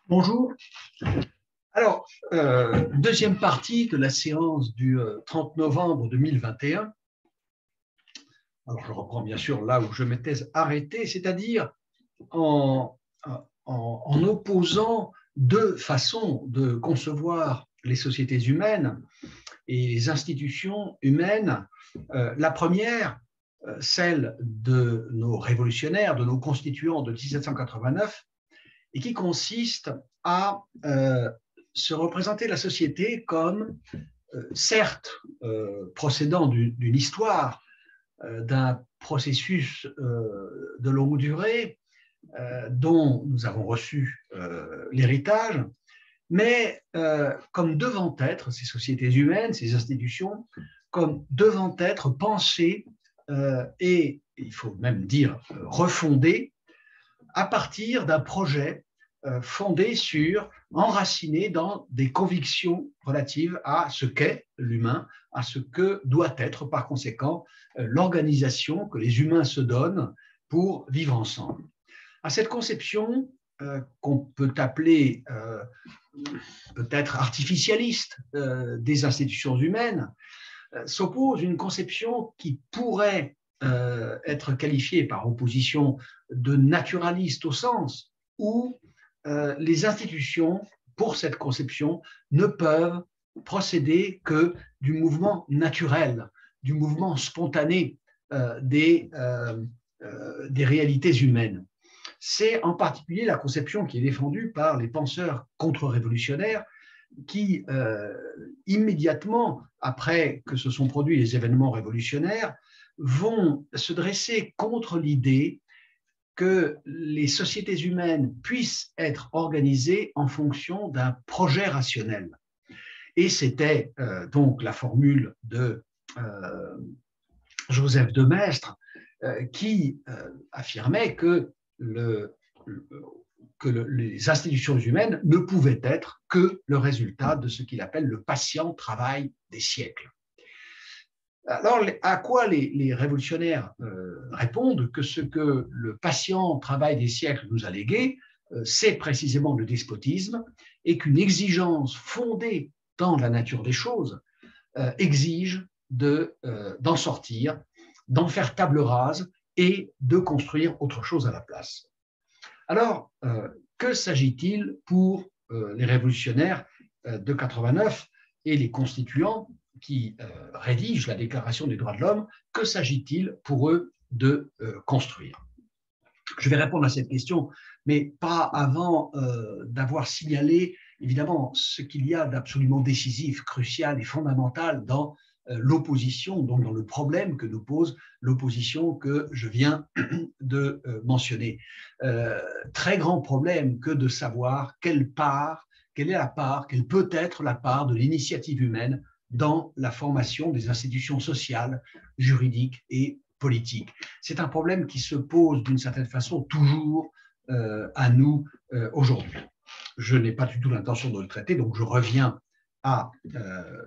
Bonjour. Alors, deuxième partie de la séance du 30 novembre 2021. Alors, je reprends bien sûr là où je m'étais arrêté, c'est-à-dire en opposant deux façons de concevoir les sociétés humaines et les institutions humaines. La première, celle de nos révolutionnaires, de nos constituants de 1789, et qui consiste à se représenter la société comme, certes, procédant d'une histoire, d'un processus de longue durée dont nous avons reçu l'héritage, mais comme devant être, ces sociétés humaines, ces institutions, comme devant être pensées et, il faut même dire, refondées à partir d'un projet fondé sur, enraciné dans des convictions relatives à ce qu'est l'humain, à ce que doit être par conséquent l'organisation que les humains se donnent pour vivre ensemble. À cette conception qu'on peut appeler peut-être artificialiste des institutions humaines, s'oppose une conception qui pourrait être qualifiée par opposition de naturaliste, au sens où les institutions, pour cette conception, ne peuvent procéder que du mouvement naturel, du mouvement spontané des réalités humaines. C'est en particulier la conception qui est défendue par les penseurs contre-révolutionnaires qui, immédiatement après que se sont produits les événements révolutionnaires, vont se dresser contre l'idée que les sociétés humaines puissent être organisées en fonction d'un projet rationnel. Et c'était donc la formule de Joseph de Maistre qui affirmait que les institutions humaines ne pouvaient être que le résultat de ce qu'il appelle le patient travail des siècles. Alors, à quoi les révolutionnaires répondent que ce que le patient travail des siècles nous a légué, c'est précisément le despotisme, et qu'une exigence fondée dans la nature des choses exige d'en sortir, d'en faire table rase et de construire autre chose à la place. Alors, que s'agit-il pour les révolutionnaires de 89 et les constituants qui rédigent la Déclaration des droits de l'homme? Que s'agit-il pour eux de construire? Je vais répondre à cette question, mais pas avant d'avoir signalé évidemment ce qu'il y a d'absolument décisif, crucial et fondamental dans l'opposition, donc dans le problème que nous pose l'opposition que je viens de mentionner. Très grand problème que de savoir quelle est la part, quelle peut être la part de l'initiative humaine dans la formation des institutions sociales, juridiques et politiques. C'est un problème qui se pose d'une certaine façon toujours à nous aujourd'hui. Je n'ai pas du tout l'intention de le traiter, donc je reviens à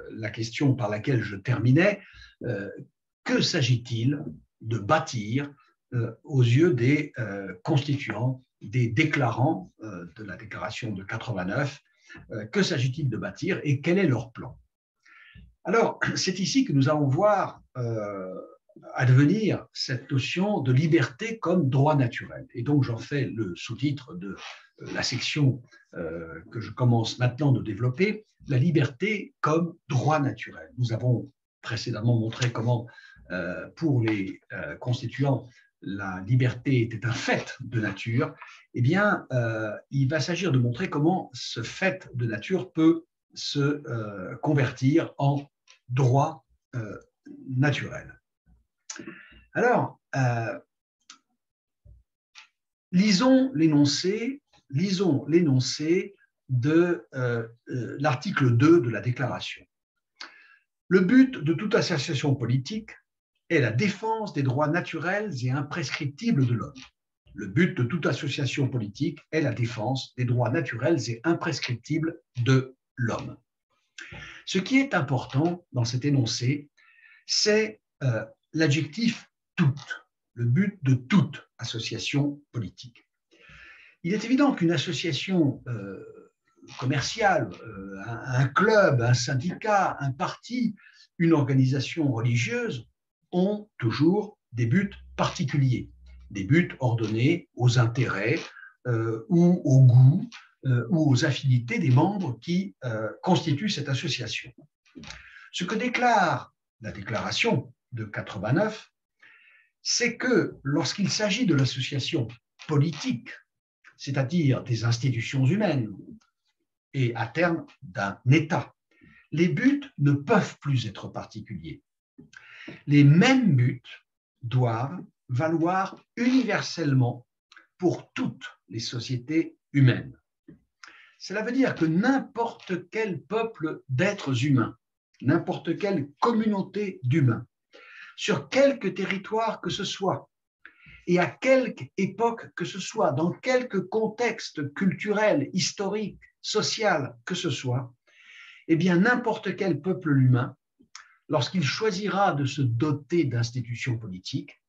la question par laquelle je terminais. Que s'agit-il de bâtir aux yeux des constituants, des déclarants de la déclaration de 89? Que s'agit-il de bâtir et quel est leur plan? Alors, c'est ici que nous allons voir advenir cette notion de liberté comme droit naturel. Et donc, j'en fais le sous-titre de la section que je commence maintenant de développer, la liberté comme droit naturel. Nous avons précédemment montré comment, pour les constituants, la liberté était un fait de nature. Eh bien, il va s'agir de montrer comment ce fait de nature peut se convertir en droit naturel. Alors, lisons l'énoncé de l'article 2 de la Déclaration. Le but de toute association politique est la défense des droits naturels et imprescriptibles de l'homme. Le but de toute association politique est la défense des droits naturels et imprescriptibles de l'homme. Ce qui est important dans cet énoncé, c'est l'adjectif « toute », le but de toute association politique. Il est évident qu'une association commerciale, un club, un syndicat, un parti, une organisation religieuse ont toujours des buts particuliers, des buts ordonnés aux intérêts ou au goût ou aux affinités des membres qui constituent cette association. Ce que déclare la déclaration de 89, c'est que lorsqu'il s'agit de l'association politique, c'est-à-dire des institutions humaines et à terme d'un État, les buts ne peuvent plus être particuliers. Les mêmes buts doivent valoir universellement pour toutes les sociétés humaines. Cela veut dire que n'importe quel peuple d'êtres humains, n'importe quelle communauté d'humains, sur quelque territoire que ce soit, et à quelque époque que ce soit, dans quelque contexte culturel, historique, social que ce soit, eh bien n'importe quel peuple humain, lorsqu'il choisira de se doter d'institutions politiques,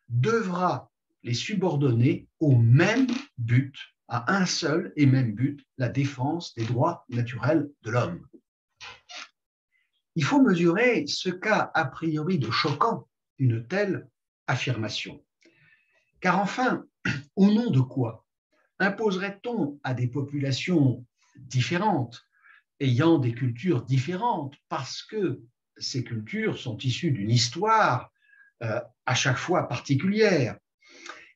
devra les subordonner au même but, à un seul et même but, la défense des droits naturels de l'homme. Il faut mesurer ce qu'a a priori de choquant une telle affirmation. Car enfin, au nom de quoi imposerait-on à des populations différentes, ayant des cultures différentes, parce que ces cultures sont issues d'une histoire à chaque fois particulière,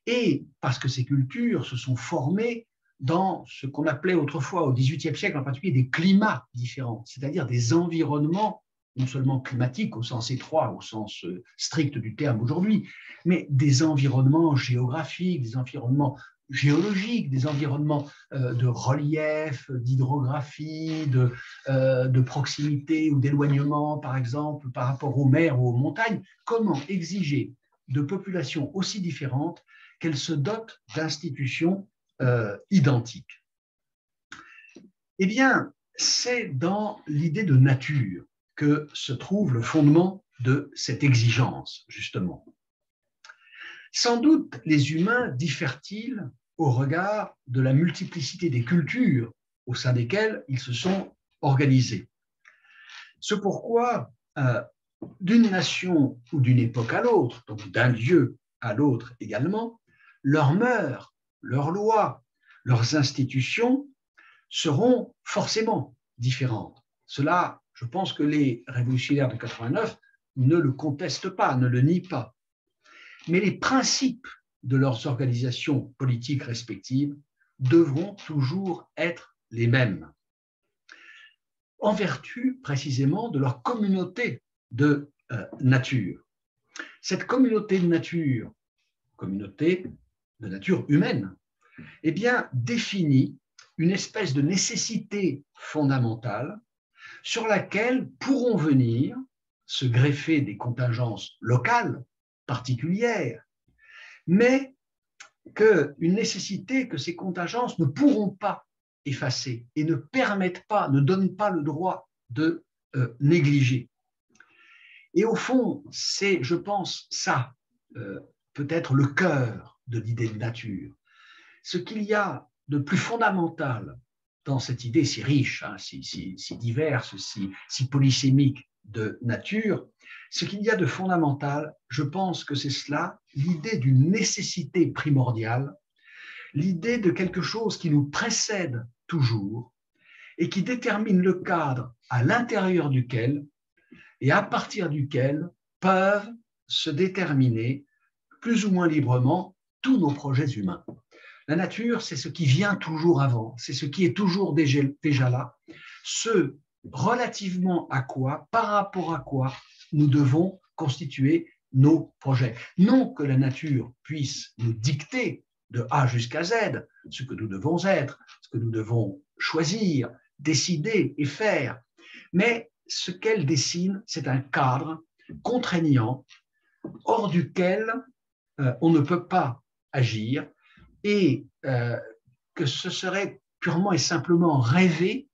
et parce que ces cultures se sont formées dans ce qu'on appelait autrefois, au XVIIIe siècle en particulier, des climats différents, c'est-à-dire des environnements non seulement climatiques au sens étroit, au sens strict du terme aujourd'hui, mais des environnements géographiques, des environnements géologiques, des environnements de relief, d'hydrographie, de proximité ou d'éloignement, par exemple, par rapport aux mers ou aux montagnes. Comment exiger de populations aussi différentes qu'elles se dotent d'institutions identiques? Eh bien, c'est dans l'idée de nature que se trouve le fondement de cette exigence, justement. Sans doute, les humains diffèrent-ils au regard de la multiplicité des cultures au sein desquelles ils se sont organisés. C'est pourquoi, d'une nation ou d'une époque à l'autre, donc d'un lieu à l'autre également, leurs mœurs, leurs lois, leurs institutions seront forcément différentes. Cela, je pense que les révolutionnaires de 89 ne le contestent pas, ne le nient pas. Mais les principes de leurs organisations politiques respectives devront toujours être les mêmes, en vertu précisément de leur communauté de nature. Cette communauté de nature humaine, eh bien, définit une espèce de nécessité fondamentale sur laquelle pourront venir se greffer des contingences locales particulières, mais une nécessité que ces contingences ne pourront pas effacer et ne permettent pas, ne donnent pas le droit de négliger. Et au fond, c'est, je pense, ça, peut-être le cœur de l'idée de nature. Ce qu'il y a de plus fondamental dans cette idée si riche, hein, si diverse, si polysémique de nature, ce qu'il y a de fondamental, je pense que c'est cela, l'idée d'une nécessité primordiale, l'idée de quelque chose qui nous précède toujours et qui détermine le cadre à l'intérieur duquel et à partir duquel peuvent se déterminer plus ou moins librement tous nos projets humains. La nature, c'est ce qui vient toujours avant, c'est ce qui est toujours déjà là, ce relativement à quoi, par rapport à quoi, nous devons constituer nos projets. Non que la nature puisse nous dicter de A jusqu'à Z ce que nous devons être, ce que nous devons choisir, décider et faire, mais ce qu'elle dessine, c'est un cadre contraignant, hors duquel on ne peut pas agir, et que ce serait purement et simplement rêver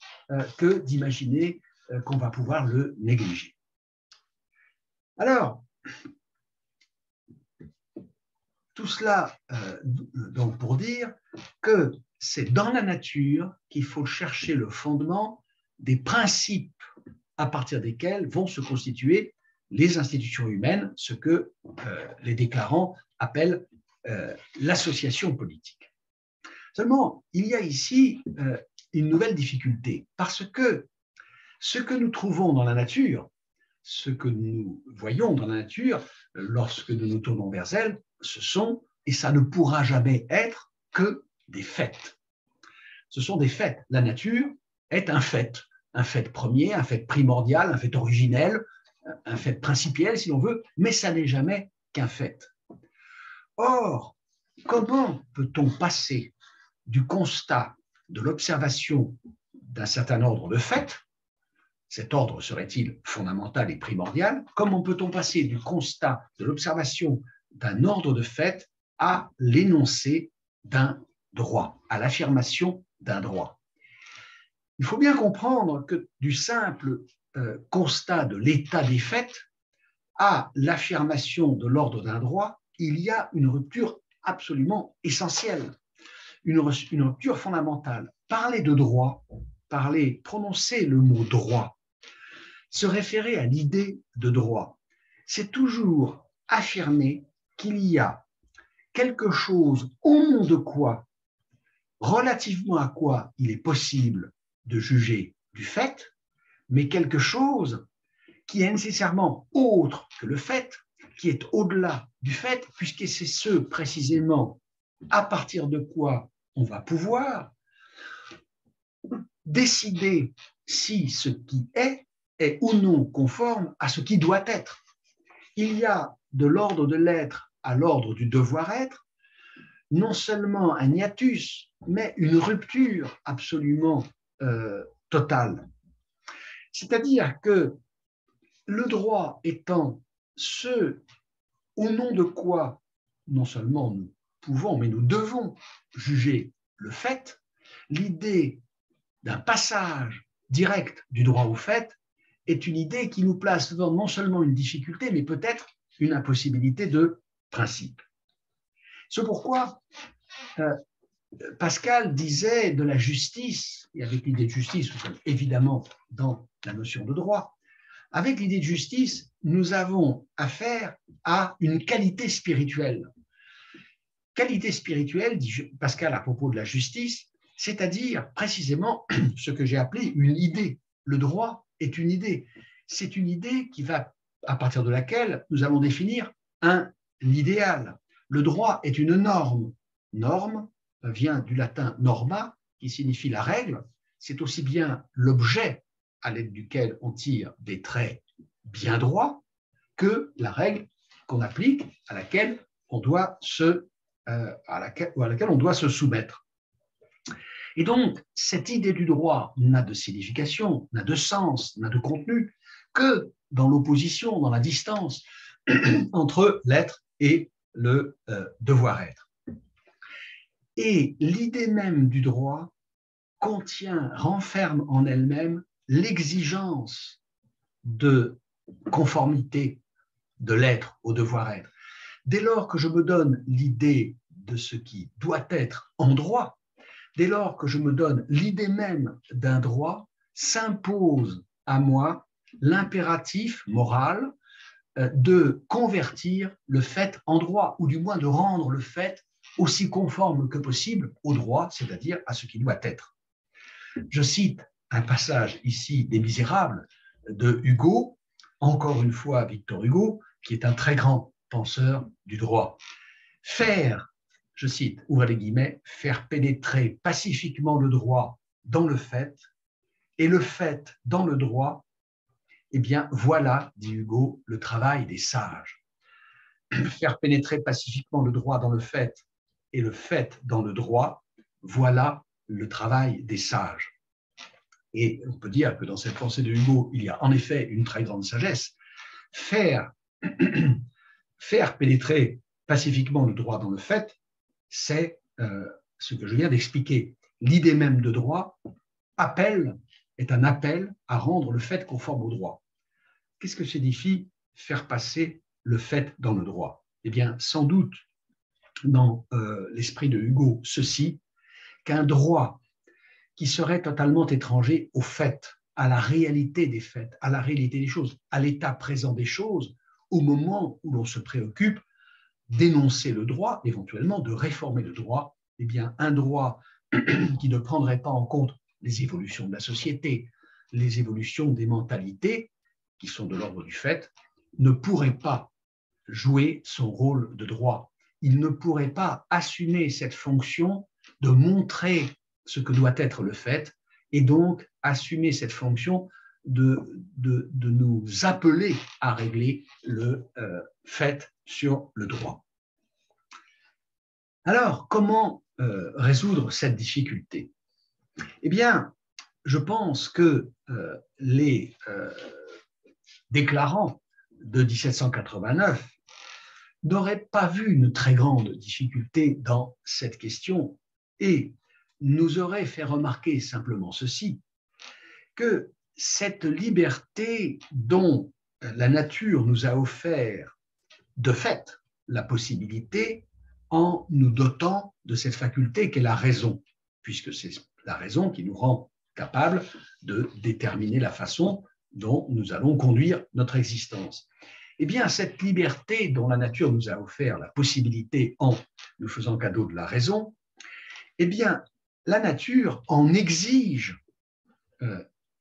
que d'imaginer qu'on va pouvoir le négliger. Alors, tout cela donc pour dire que c'est dans la nature qu'il faut chercher le fondement des principes à partir desquels vont se constituer les institutions humaines, ce que les déclarants appellent l'association politique. Seulement, il y a ici une nouvelle difficulté, parce que ce que nous trouvons dans la nature, ce que nous voyons dans la nature, lorsque nous nous tournons vers elle, ce sont, et ça ne pourra jamais être, que des faits. Ce sont des faits. La nature est un fait premier, un fait primordial, un fait originel, un fait principiel, si l'on veut, mais ça n'est jamais qu'un fait. Or, comment peut-on passer du constat de l'observation d'un certain ordre de faits, cet ordre serait-il fondamental et primordial, comment peut-on passer du constat de l'observation d'un ordre de faits à l'énoncé d'un droit, à l'affirmation d'un droit? Il faut bien comprendre que du simple constat de l'état des faits à l'affirmation de l'ordre d'un droit, il y a une rupture absolument essentielle, une rupture fondamentale. Parler de droit, prononcer le mot droit, se référer à l'idée de droit, c'est toujours affirmer qu'il y a quelque chose au nom de quoi, relativement à quoi il est possible de juger du fait, mais quelque chose qui est nécessairement autre que le fait, qui est au-delà du fait, puisque c'est ce précisément à partir de quoi on va pouvoir décider si ce qui est ou non conforme à ce qui doit être. Il y a de l'ordre de l'être à l'ordre du devoir-être, non seulement un hiatus, mais une rupture absolument totale. C'est-à-dire que le droit étant ce au nom de quoi non seulement nous pouvons, mais nous devons juger le fait, l'idée d'un passage direct du droit au fait est une idée qui nous place devant non seulement une difficulté, mais peut-être une impossibilité de principe. C'est pourquoi Pascal disait de la justice, et avec l'idée de justice, nous sommes évidemment dans la notion de droit, avec l'idée de justice, nous avons affaire à une qualité spirituelle. Qualité spirituelle, dit Pascal à propos de la justice, c'est-à-dire précisément ce que j'ai appelé une idée. Le droit est une idée. C'est une idée qui va, à partir de laquelle nous allons définir un idéal. Le droit est une norme. Norme vient du latin norma, qui signifie la règle. C'est aussi bien l'objet à l'aide duquel on tire des traits bien droits que la règle qu'on applique, à laquelle on doit à laquelle on doit se soumettre. Et donc, cette idée du droit n'a de signification, n'a de sens, n'a de contenu que dans l'opposition, dans la distance entre l'être et le devoir-être. Et l'idée même du droit renferme en elle-même l'exigence de conformité de l'être au devoir-être. Dès lors que je me donne l'idée de ce qui doit être en droit, dès lors que je me donne l'idée même d'un droit, s'impose à moi l'impératif moral de convertir le fait en droit, ou du moins de rendre le fait aussi conforme que possible au droit, c'est-à-dire à ce qui doit être. Je cite un passage ici des Misérables de Hugo, encore une fois Victor Hugo, qui est un très grand penseur du droit. Faire, je cite, ouvrez les guillemets, faire pénétrer pacifiquement le droit dans le fait et le fait dans le droit, eh bien voilà, dit Hugo, le travail des sages. Faire pénétrer pacifiquement le droit dans le fait et le fait dans le droit, voilà le travail des sages. Et on peut dire que dans cette pensée de Hugo, il y a en effet une très grande sagesse. Faire pénétrer pacifiquement le droit dans le fait, c'est ce que je viens d'expliquer. L'idée même de droit est un appel à rendre le fait conforme au droit. Qu'est-ce que signifie faire passer le fait dans le droit? Eh bien, sans doute, dans l'esprit de Hugo, ceci, qu'un droit qui serait totalement étranger aux faits, à la réalité des faits, à la réalité des choses, à l'état présent des choses, au moment où l'on se préoccupe d'énoncer le droit, éventuellement de réformer le droit, eh bien, un droit qui ne prendrait pas en compte les évolutions de la société, les évolutions des mentalités, qui sont de l'ordre du fait, ne pourrait pas jouer son rôle de droit. Il ne pourrait pas assumer cette fonction de montrer ce que doit être le fait et donc assumer cette fonction de nous appeler à régler le fait sur le droit. Alors, comment résoudre cette difficulté? Eh bien, je pense que les déclarants de 1789 n'auraient pas vu une très grande difficulté dans cette question et nous auraient fait remarquer simplement ceci, que cette liberté dont la nature nous a offert de fait la possibilité en nous dotant de cette faculté qu'est la raison, puisque c'est la raison qui nous rend capables de déterminer la façon dont nous allons conduire notre existence. Eh bien, cette liberté dont la nature nous a offert la possibilité en nous faisant cadeau de la raison, eh bien, la nature en exige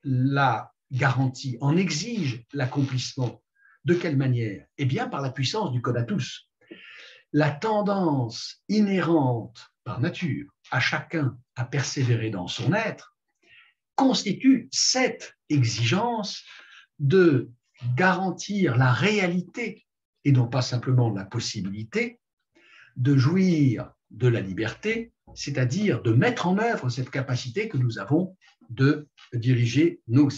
la garantie, en exige l'accomplissement. De quelle manière? Eh bien, par la puissance du conatus. La tendance inhérente par nature à chacun à persévérer dans son être constitue cette exigence de garantir la réalité et non pas simplement la possibilité de jouir de la liberté, c'est-à-dire de mettre en œuvre cette capacité que nous avons de diriger nos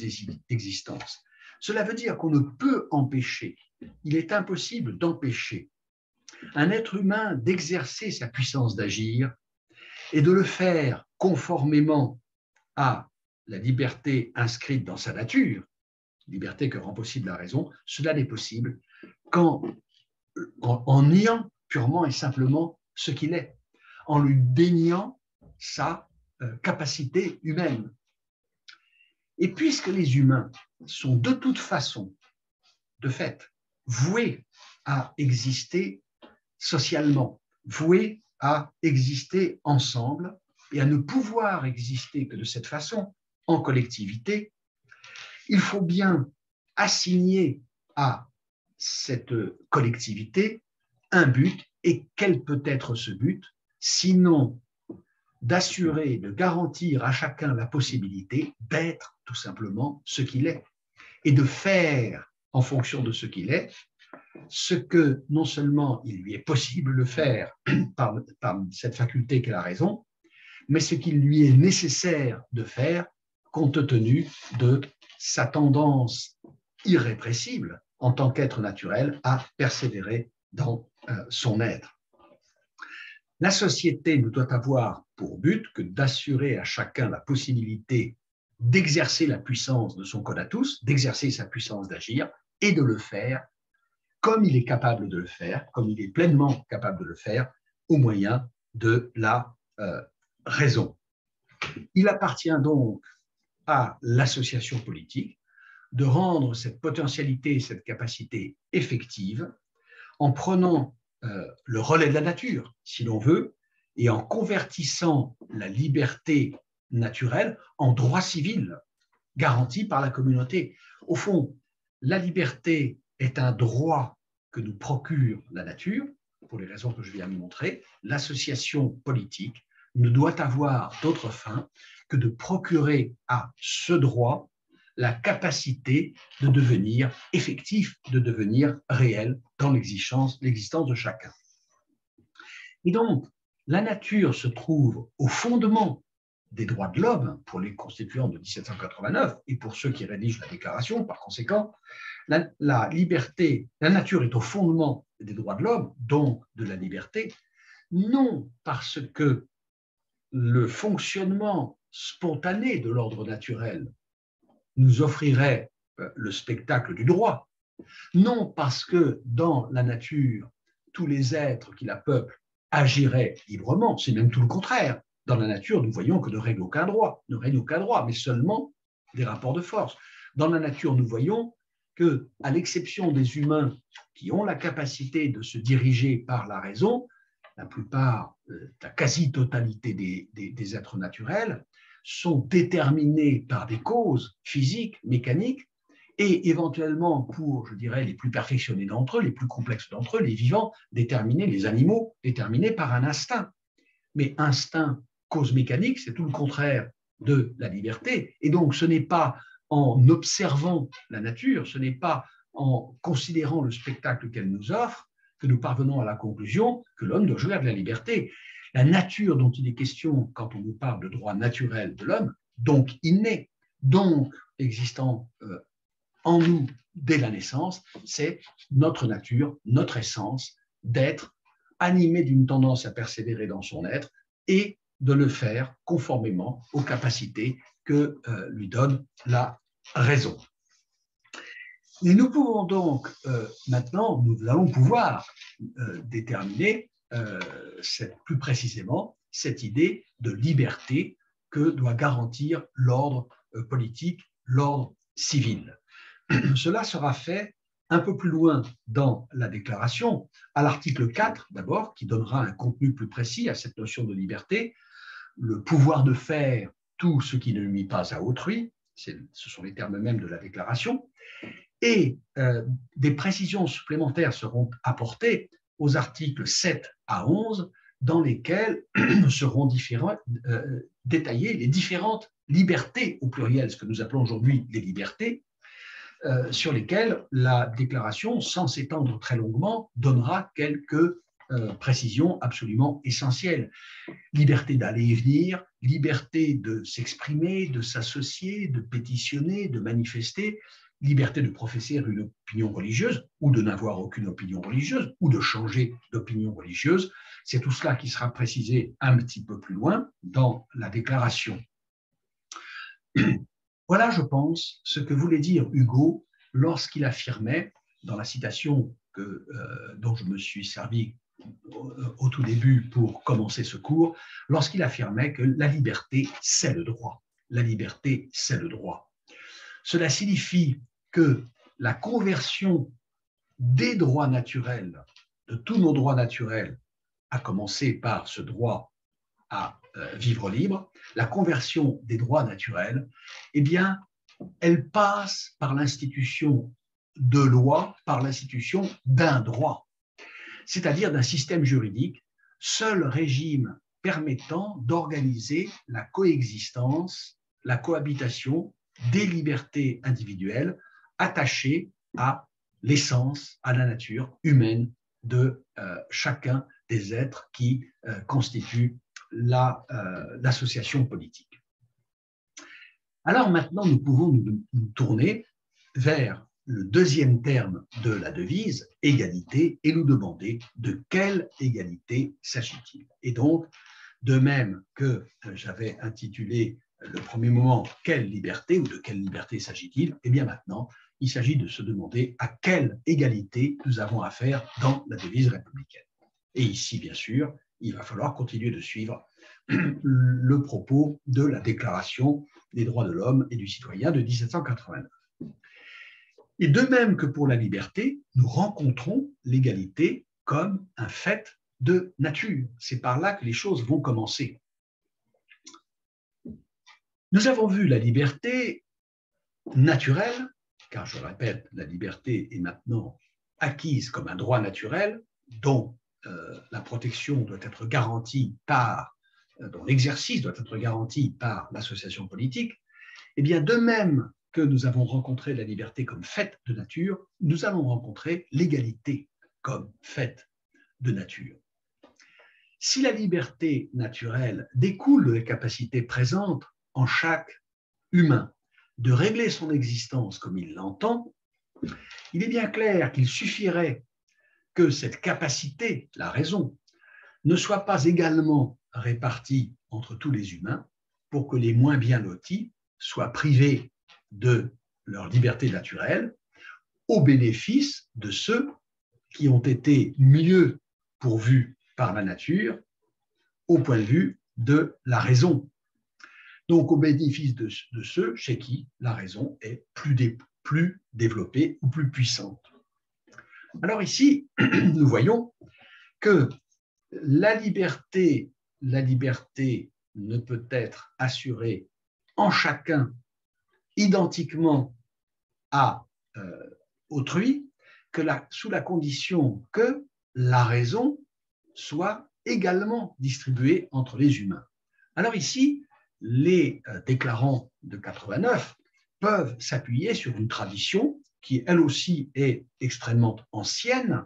existences. Cela veut dire qu'on ne peut empêcher, il est impossible d'empêcher un être humain d'exercer sa puissance d'agir et de le faire conformément à la liberté inscrite dans sa nature, liberté que rend possible la raison. Cela n'est possible qu'en niant purement et simplement ce qu'il est, en lui déniant sa capacité humaine. Et puisque les humains sont de toute façon, de fait, voués à exister socialement, voués à exister ensemble et à ne pouvoir exister que de cette façon, en collectivité, il faut bien assigner à cette collectivité un but. Et quel peut être ce but, sinon d'assurer, de garantir à chacun la possibilité d'être tout simplement ce qu'il est et de faire en fonction de ce qu'il est ce que non seulement il lui est possible de faire par cette faculté qu'est la raison, mais ce qu'il lui est nécessaire de faire compte tenu de sa tendance irrépressible en tant qu'être naturel à persévérer dans son être. La société ne doit avoir pour but que d'assurer à chacun la possibilité d'exercer la puissance de son conatus, d'exercer sa puissance d'agir et de le faire comme il est capable de le faire, comme il est pleinement capable de le faire, au moyen de la raison. Il appartient donc à l'association politique de rendre cette potentialité, cette capacité effective en prenant le relais de la nature, si l'on veut, et en convertissant la liberté naturelle en droit civil garanti par la communauté. Au fond, la liberté est un droit que nous procure la nature, pour les raisons que je viens de montrer. L'association politique ne doit avoir d'autre fin que de procurer à ce droit la capacité de devenir effectif, de devenir réel dans l'existence de chacun. Et donc, la nature se trouve au fondement des droits de l'homme pour les constituants de 1789 et pour ceux qui rédigent la déclaration. Par conséquent, la liberté, la nature est au fondement des droits de l'homme, donc de la liberté, non parce que le fonctionnement spontané de l'ordre naturel nous offrirait le spectacle du droit, non parce que dans la nature, tous les êtres qui la peuplent agiraient librement, c'est même tout le contraire. Dans la nature, nous voyons que ne règne aucun droit, mais seulement des rapports de force. Dans la nature, nous voyons que, à l'exception des humains qui ont la capacité de se diriger par la raison, la plupart, la quasi-totalité des êtres naturels sont déterminés par des causes physiques, mécaniques, et éventuellement, pour, je dirais, les plus perfectionnés d'entre eux, les plus complexes d'entre eux, les vivants, déterminés, les animaux, déterminés par un instinct. Mais instinct, cause mécanique, c'est tout le contraire de la liberté. Et donc, ce n'est pas en observant la nature, ce n'est pas en considérant le spectacle qu'elle nous offre que nous parvenons à la conclusion que l'homme doit jouir de la liberté. La nature dont il est question quand on nous parle de droit naturel de l'homme, donc inné, donc existant en nous dès la naissance, c'est notre nature, notre essence d'être animé d'une tendance à persévérer dans son être et de le faire conformément aux capacités que lui donne la raison. Et nous pouvons donc maintenant, nous allons pouvoir déterminer plus précisément cette idée de liberté que doit garantir l'ordre politique, l'ordre civil. Cela sera fait un peu plus loin dans la déclaration, à l'article 4 d'abord, qui donnera un contenu plus précis à cette notion de liberté, le pouvoir de faire tout ce qui ne nuit pas à autrui, ce sont les termes mêmes de la déclaration, et des précisions supplémentaires seront apportées aux articles 7 à 11, dans lesquels seront détaillées les différentes libertés, au pluriel, ce que nous appelons aujourd'hui les libertés, sur lesquelles la déclaration, sans s'étendre très longuement, donnera quelques précisions absolument essentielles. Liberté d'aller et venir, liberté de s'exprimer, de s'associer, de pétitionner, de manifester, liberté de professer une opinion religieuse ou de n'avoir aucune opinion religieuse ou de changer d'opinion religieuse. C'est tout cela qui sera précisé un petit peu plus loin dans la déclaration. Voilà, je pense, ce que voulait dire Hugo lorsqu'il affirmait, dans la citation dont je me suis servi au tout début pour commencer ce cours, lorsqu'il affirmait que la liberté, c'est le droit. La liberté, c'est le droit. Cela signifie que la conversion des droits naturels, de tous nos droits naturels, à commencer par ce droit à vivre libre, la conversion des droits naturels, eh bien, elle passe par l'institution de loi, par l'institution d'un droit, c'est-à-dire d'un système juridique, seul régime permettant d'organiser la coexistence, la cohabitation des libertés individuelles attachées à l'essence, à la nature humaine de chacun des êtres qui constituent l'association politique. Alors maintenant, nous pouvons nous tourner vers le deuxième terme de la devise, égalité, et nous demander de quelle égalité s'agit-il. Et donc, de même que j'avais intitulé le premier moment « Quelle liberté » ou « De quelle liberté s'agit-il » Eh bien maintenant, il s'agit de se demander à quelle égalité nous avons affaire dans la devise républicaine. Et ici, bien sûr, il va falloir continuer de suivre le propos de la Déclaration des droits de l'homme et du citoyen de 1789. Et de même que pour la liberté, nous rencontrons l'égalité comme un fait de nature. C'est par là que les choses vont commencer. Nous avons vu la liberté naturelle, car je répète, la liberté est maintenant acquise comme un droit naturel dont la protection doit être garantie dont l'exercice doit être garanti par l'association politique. Eh bien, de même que nous avons rencontré la liberté comme fait de nature, nous allons rencontrer l'égalité comme fait de nature. Si la liberté naturelle découle de la capacité présente en chaque humain de régler son existence comme il l'entend, il est bien clair qu'il suffirait que cette capacité, la raison, ne soit pas également répartie entre tous les humains pour que les moins bien lotis soient privés de leur liberté naturelle au bénéfice de ceux qui ont été mieux pourvus par la nature au point de vue de la raison. Donc, au bénéfice de ceux chez qui la raison est plus développée ou plus puissante. Alors ici, nous voyons que la liberté ne peut être assurée en chacun identiquement à autrui que sous la condition que la raison soit également distribuée entre les humains. Alors ici, les déclarants de 89 peuvent s'appuyer sur une tradition qui, elle aussi, est extrêmement ancienne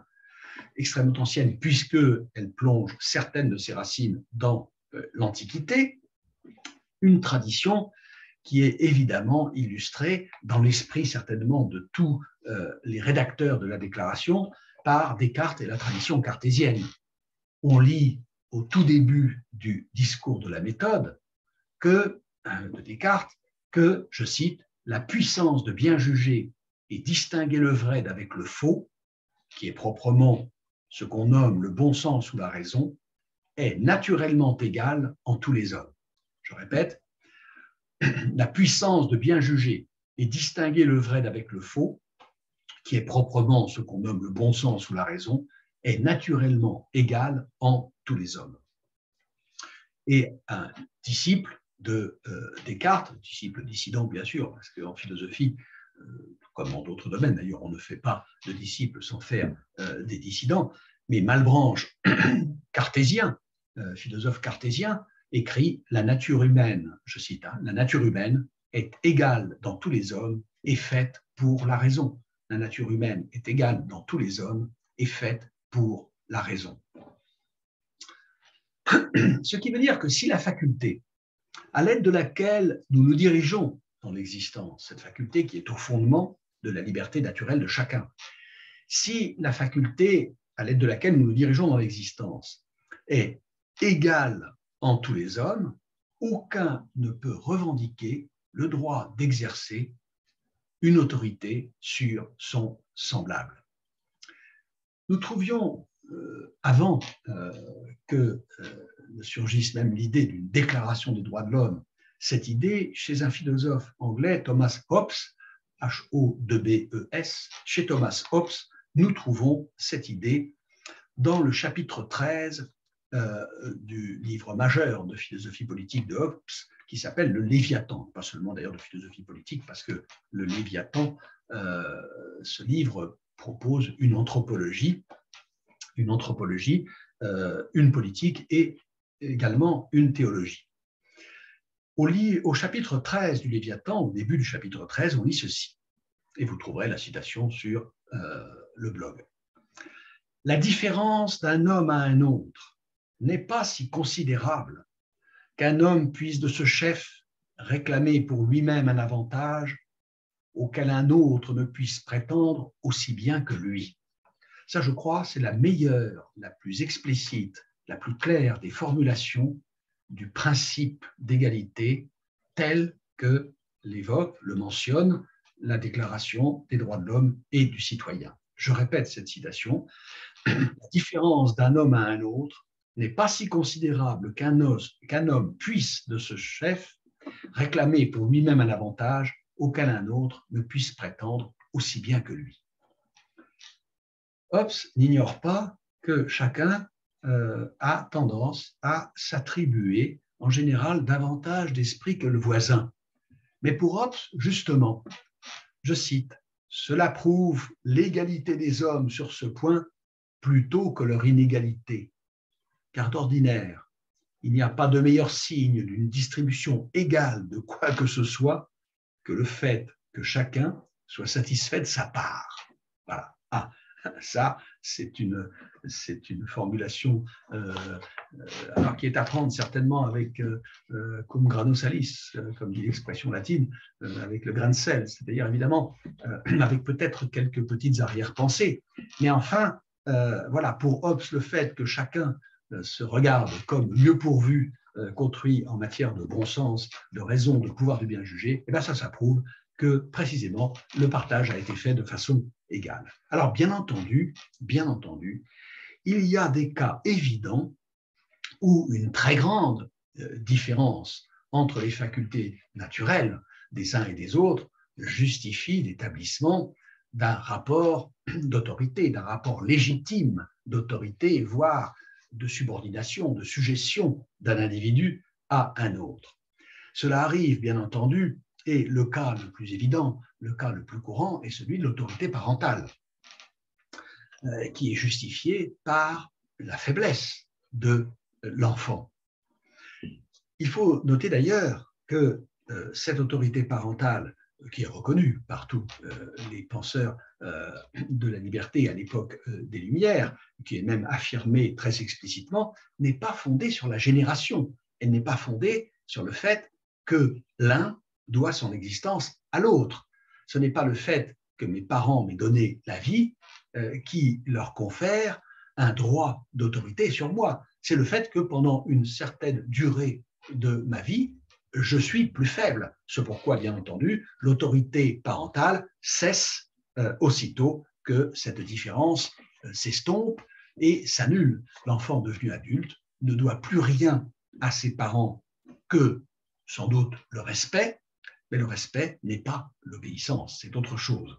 puisqu'elle plonge certaines de ses racines dans l'Antiquité, une tradition qui est évidemment illustrée dans l'esprit certainement de tous les rédacteurs de la Déclaration par Descartes et la tradition cartésienne. On lit au tout début du discours de la méthode de Descartes que, je cite, « la puissance de bien juger et distinguer le vrai d'avec le faux, qui est proprement ce qu'on nomme le bon sens ou la raison, est naturellement égale en tous les hommes. » Je répète, la puissance de bien juger et distinguer le vrai d'avec le faux, qui est proprement ce qu'on nomme le bon sens ou la raison, est naturellement égale en tous les hommes. Et un disciple de Descartes, disciple dissident bien sûr, parce qu'en philosophie, comme dans d'autres domaines d'ailleurs, on ne fait pas de disciples sans faire des dissidents, mais Malebranche, cartésien, philosophe cartésien, écrit « La nature humaine », je cite, « la nature humaine est égale dans tous les hommes et faite pour la raison. La nature humaine est égale dans tous les hommes et faite pour la raison. » Ce qui veut dire que si la faculté, à l'aide de laquelle nous nous dirigeons dans l'existence, cette faculté qui est au fondement de la liberté naturelle de chacun, si la faculté à l'aide de laquelle nous nous dirigeons dans l'existence est égale en tous les hommes, aucun ne peut revendiquer le droit d'exercer une autorité sur son semblable. Nous trouvions, avant que ne surgisse même l'idée d'une déclaration des droits de l'homme, cette idée chez un philosophe anglais, Thomas Hobbes, H-O-B-E-S, chez Thomas Hobbes, nous trouvons cette idée dans le chapitre 13 du livre majeur de philosophie politique de Hobbes, qui s'appelle le Léviathan, pas seulement d'ailleurs de philosophie politique, parce que le Léviathan, ce livre propose une anthropologie, une politique et également une théologie. Au chapitre 13 du Léviathan, au début du chapitre 13, on lit ceci, et vous trouverez la citation sur le blog. « La différence d'un homme à un autre n'est pas si considérable qu'un homme puisse de ce chef réclamer pour lui-même un avantage auquel un autre ne puisse prétendre aussi bien que lui. » Ça, je crois, c'est la meilleure, la plus explicite, la plus claire des formulations du principe d'égalité tel que l'évoque, le mentionne la Déclaration des droits de l'homme et du citoyen. Je répète cette citation. La différence d'un homme à un autre n'est pas si considérable qu'un homme puisse de ce chef réclamer pour lui-même un avantage auquel un autre ne puisse prétendre aussi bien que lui. Hobbes n'ignore pas que chacun a tendance à s'attribuer en général davantage d'esprit que le voisin. Mais pour Hobbes, justement, je cite, « Cela prouve l'égalité des hommes sur ce point plutôt que leur inégalité. Car d'ordinaire, il n'y a pas de meilleur signe d'une distribution égale de quoi que ce soit que le fait que chacun soit satisfait de sa part. » Voilà. Ah, ça, c'est une formulation alors qui est à prendre certainement avec cum grano salis, comme dit l'expression latine, avec le grain de sel, c'est-à-dire évidemment avec peut-être quelques petites arrière-pensées. Mais enfin, voilà, pour Hobbes, le fait que chacun se regarde comme mieux pourvu qu'autrui en matière de bon sens, de raison, de pouvoir de bien juger, et bien ça prouve que précisément le partage a été fait de façon égale. Alors bien entendu, il y a des cas évidents où une très grande différence entre les facultés naturelles des uns et des autres justifie l'établissement d'un rapport d'autorité, d'un rapport légitime d'autorité, voire de subordination, de sujétion d'un individu à un autre. Cela arrive, bien entendu, et le cas le plus évident, le cas le plus courant est celui de l'autorité parentale, qui est justifiée par la faiblesse de l'enfant. Il faut noter d'ailleurs que cette autorité parentale, qui est reconnue par tous les penseurs de la liberté à l'époque des Lumières, qui est même affirmée très explicitement, n'est pas fondée sur la génération. Elle n'est pas fondée sur le fait que l'un doit son existence à l'autre. Ce n'est pas le fait que mes parents m'aient donné la vie qui leur confère un droit d'autorité sur moi. C'est le fait que pendant une certaine durée de ma vie, je suis plus faible. C'est pourquoi, bien entendu, l'autorité parentale cesse aussitôt que cette différence s'estompe et s'annule. L'enfant devenu adulte ne doit plus rien à ses parents que, sans doute, le respect, mais le respect n'est pas l'obéissance, c'est autre chose.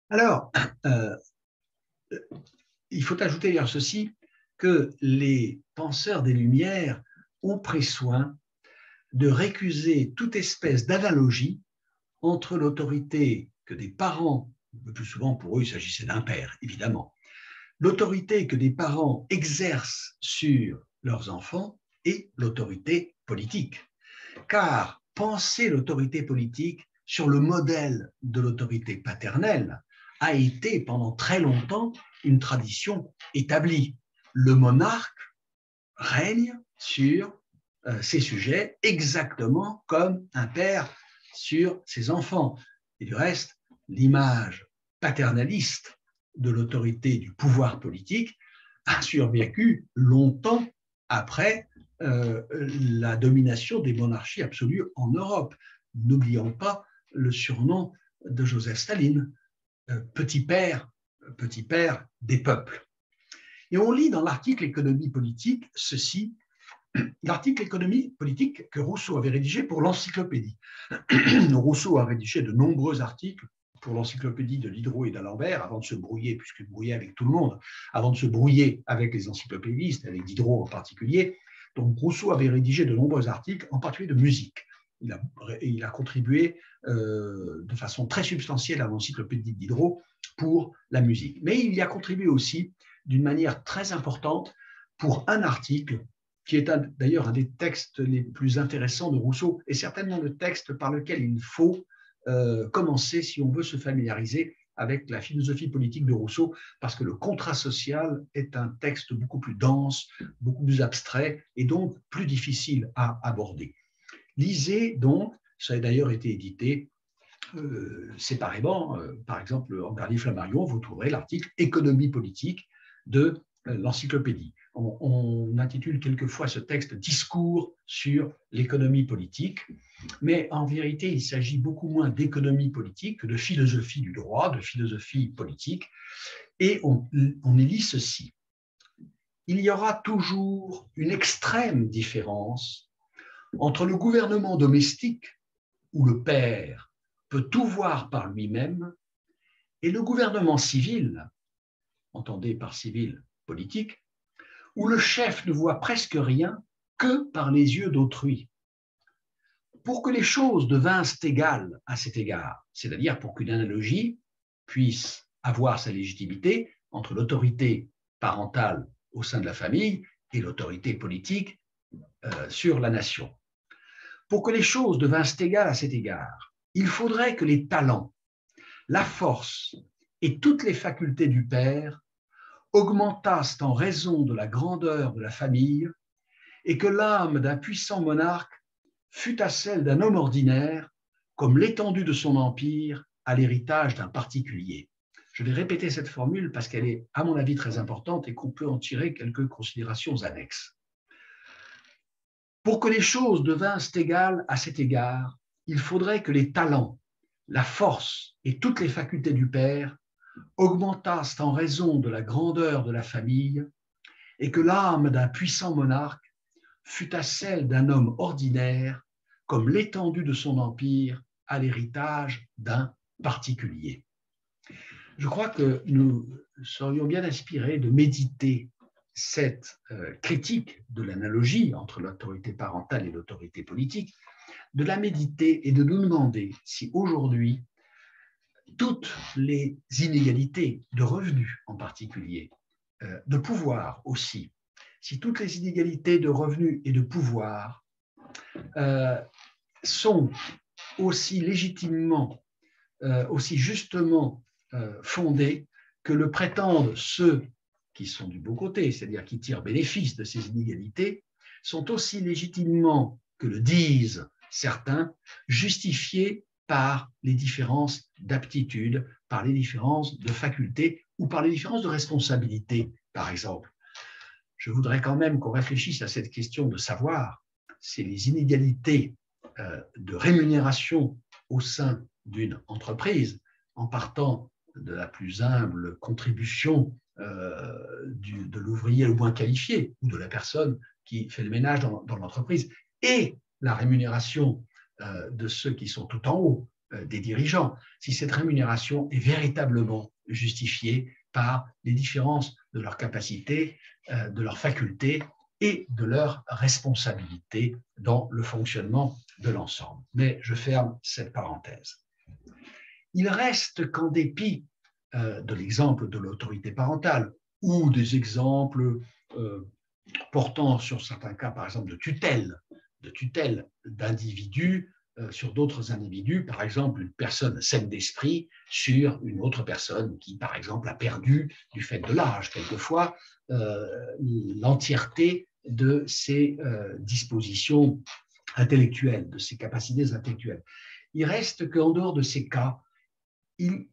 Alors, il faut ajouter à ceci que les penseurs des Lumières ont pris soin de récuser toute espèce d'analogie entre l'autorité que des parents, le plus souvent pour eux il s'agissait d'un père évidemment, l'autorité que des parents exercent sur leurs enfants et l'autorité politique. Car penser l'autorité politique sur le modèle de l'autorité paternelle a été pendant très longtemps une tradition établie. Le monarque règne sur ces sujets exactement comme un père sur ses enfants. Et du reste, l'image paternaliste de l'autorité du pouvoir politique a survécu longtemps après la domination des monarchies absolues en Europe. N'oublions pas le surnom de Joseph Staline, petit père des peuples. Et on lit dans l'article économie politique ceci, l'article économie politique que Rousseau avait rédigé pour l'encyclopédie. Rousseau a rédigé de nombreux articles pour l'encyclopédie de Diderot et d'Alembert avant de se brouiller, puisqu'il brouillait avec tout le monde, avant de se brouiller avec les encyclopédistes, avec Diderot en particulier. Donc Rousseau avait rédigé de nombreux articles, en particulier de musique. Il a contribué de façon très substantielle à l'encyclopédie de Diderot pour la musique. Mais il y a contribué aussi d'une manière très importante pour un article qui est d'ailleurs un des textes les plus intéressants de Rousseau et certainement le texte par lequel il faut commencer si on veut se familiariser avec la philosophie politique de Rousseau, parce que le contrat social est un texte beaucoup plus dense, beaucoup plus abstrait et donc plus difficile à aborder. Lisez donc, ça a d'ailleurs été édité séparément, par exemple en Garnier Flammarion, vous trouverez l'article Économie politique de l'encyclopédie. On intitule quelquefois ce texte Discours sur l'économie politique, mais en vérité, il s'agit beaucoup moins d'économie politique que de philosophie du droit, de philosophie politique, et on y lit ceci. Il y aura toujours une extrême différence entre le gouvernement domestique, où le père peut tout voir par lui-même, et le gouvernement civil, entendez par civil politique, où le chef ne voit presque rien que par les yeux d'autrui. Pour que les choses devinssent égales à cet égard, c'est-à-dire pour qu'une analogie puisse avoir sa légitimité entre l'autorité parentale au sein de la famille et l'autorité politique sur la nation. Pour que les choses devinssent égales à cet égard, il faudrait que les talents, la force et toutes les facultés du père augmentassent en raison de la grandeur de la famille et que l'âme d'un puissant monarque fût à celle d'un homme ordinaire, comme l'étendue de son empire à l'héritage d'un particulier. Je vais répéter cette formule parce qu'elle est, à mon avis, très importante et qu'on peut en tirer quelques considérations annexes. Pour que les choses devinssent égales à cet égard, il faudrait que les talents, la force et toutes les facultés du père augmentassent en raison de la grandeur de la famille et que l'âme d'un puissant monarque fût à celle d'un homme ordinaire, comme l'étendue de son empire à l'héritage d'un particulier. Je crois que nous serions bien inspirés de méditer cette critique de l'analogie entre l'autorité parentale et l'autorité politique, de la méditer et de nous demander si aujourd'hui toutes les inégalités de revenus en particulier, de pouvoir aussi, si toutes les inégalités de revenus et de pouvoir sont aussi légitimement, aussi justement fondées que le prétendent ceux qui sont du bon côté, c'est-à-dire qui tirent bénéfice de ces inégalités, sont aussi légitimement, que le disent certains, justifiées par les différences d'aptitude, par les différences de facultés ou par les différences de responsabilité, par exemple. Je voudrais quand même qu'on réfléchisse à cette question de savoir si les inégalités de rémunération au sein d'une entreprise, en partant de la plus humble contribution de l'ouvrier le moins qualifié ou de la personne qui fait le ménage dans l'entreprise, et la rémunération de ceux qui sont tout en haut, des dirigeants, si cette rémunération est véritablement justifiée par les différences de leurs capacités, de leurs facultés et de leurs responsabilités dans le fonctionnement de l'ensemble. Mais je ferme cette parenthèse. Il reste qu'en dépit de l'exemple de l'autorité parentale ou des exemples portant sur certains cas, par exemple, de tutelle d'individus sur d'autres individus, par exemple une personne saine d'esprit sur une autre personne qui, par exemple, a perdu, du fait de l'âge, quelquefois, l'entièreté de ses dispositions intellectuelles, de ses capacités intellectuelles. Il reste qu'en dehors de ces cas, il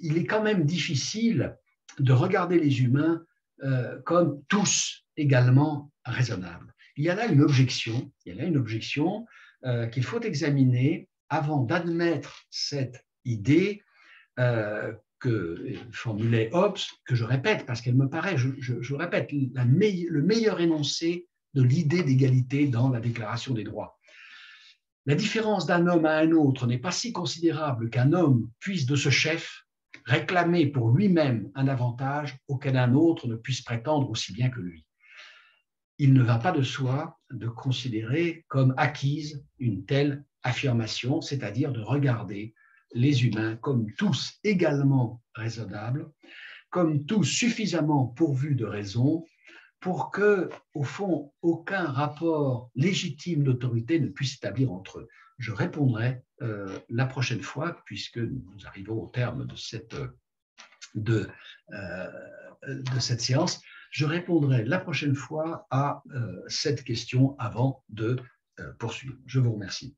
est quand même difficile de regarder les humains comme tous également raisonnables. Il y a là une objection qu'il faut examiner avant d'admettre cette idée que formulait Hobbes, que je répète parce qu'elle me paraît, je répète, le meilleur énoncé de l'idée d'égalité dans la Déclaration des droits. La différence d'un homme à un autre n'est pas si considérable qu'un homme puisse de ce chef réclamer pour lui-même un avantage auquel un autre ne puisse prétendre aussi bien que lui. Il ne va pas de soi de considérer comme acquise une telle affirmation, c'est-à-dire de regarder les humains comme tous également raisonnables, comme tous suffisamment pourvus de raison pour que, au fond, aucun rapport légitime d'autorité ne puisse s'établir entre eux. Je répondrai la prochaine fois, puisque nous arrivons au terme de cette séance, je répondrai la prochaine fois à cette question avant de poursuivre. Je vous remercie.